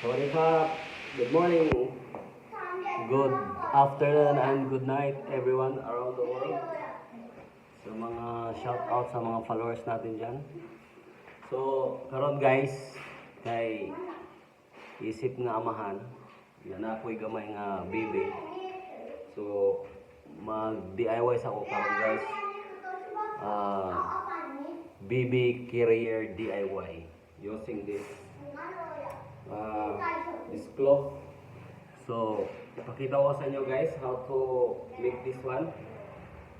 Sawadee Good morning, good afternoon, and good night everyone around the world. Sa mga shout out sa mga followers natin dyan. So, karon guys, kay isip nga amahan, yan ako'y gamay nga baby. So, mag-DIY sa ako karon guys. BB Carrier DIY using this cloth. So, ipakita ko sa inyo guys how to make this one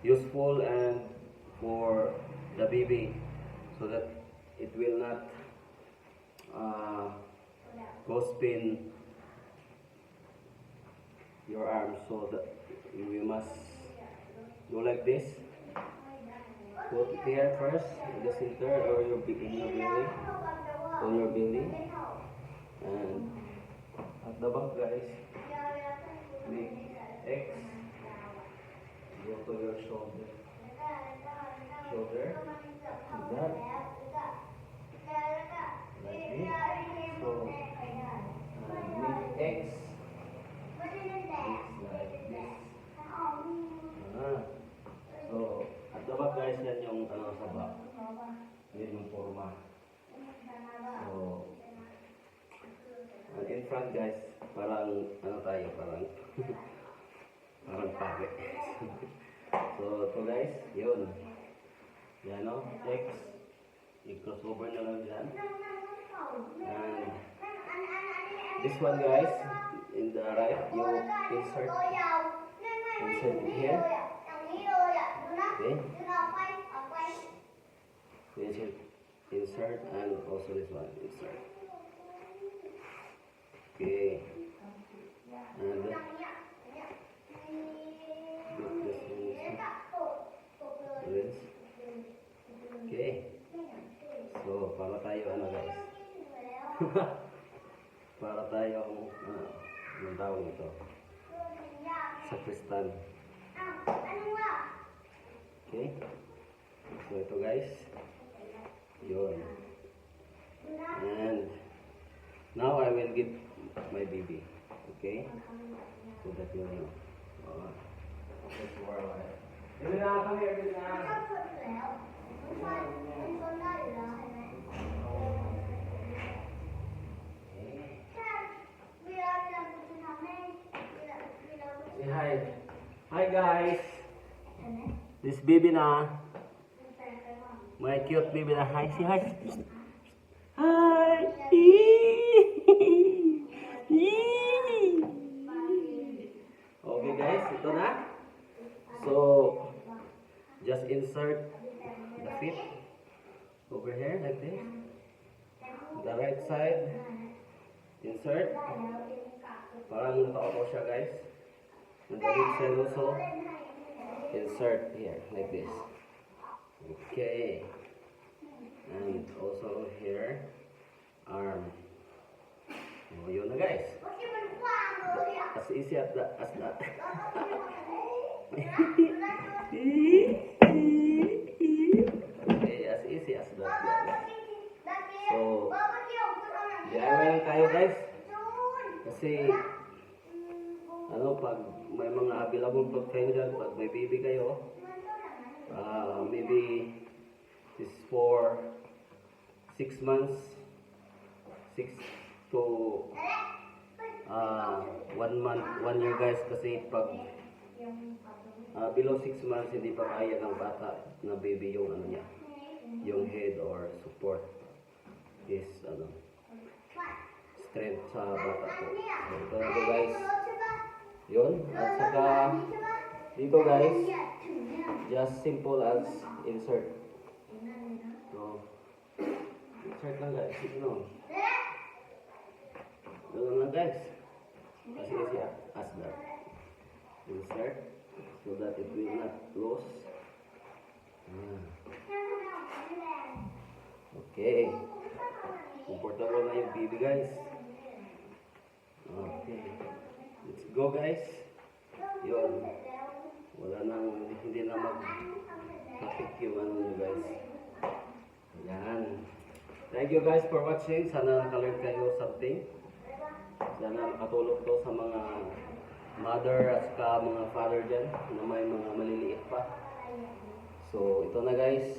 useful and for the baby so that it will not go spin your arms. So that we must go like this. Put it here first in the center or in your belly, on your belly, and at the back guys, make X, go to your shoulder, like that, like this, so, and make X, like this, so, at the back guys, yan yung sa back, yan yung forma, so, and in front guys, parang tayo, parang parang pake. So ito guys, yun. Yan o, X. I-crossover na lang dyan. And this one guys, in the right, you insert it here. Okay. Insert and also this one, insert. Okay. And this okay. So, para tayo guys. Para tayo ang tawag ito. Sakristan. Okay. So, ito guys. Yun. And now I will give my baby. Okay? So that you know. That's where I am. Come here, Say hi. Hi guys. This baby na. My cute baby na. Hi. Say hi. Hi. Okay guys, ito na. So, just insert the feet over here like this. The right side, insert. Parang naka-auto siya guys. And the left side also, insert here like this. Okay. And also here, arm. So, yun na guys. As easy as that. Okay, as easy as that guys. So, DIY lang tayo guys. Kasi, pag may mga available pag kayo dyan, pag may baby kayo, maybe this for 6 months, 6 to 1 month, 1 year guys, kasi pag below 6 months hindi pa kaya ng bata na baby yung niya, yung head or support is strength sa bata po. So ito guys, yun. At saka dito guys, just simple as insert. So insert lang guys, ganun lang guys. As easy as that. Insert so that it will not lose. Okay. Comfortable na yung baby guys. Okay. Let's go guys. Yun. Wala nang, hindi na mag-topic yung guys. Yan. Thank you guys for watching. Sana naka-learn kayo something. Sana makatulong to sa mga mother at saka mga father dyan na may mga maliliit pa. So, ito na guys.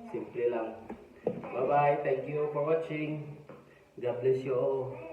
Simple lang. Bye-bye. Thank you for watching. God bless you all.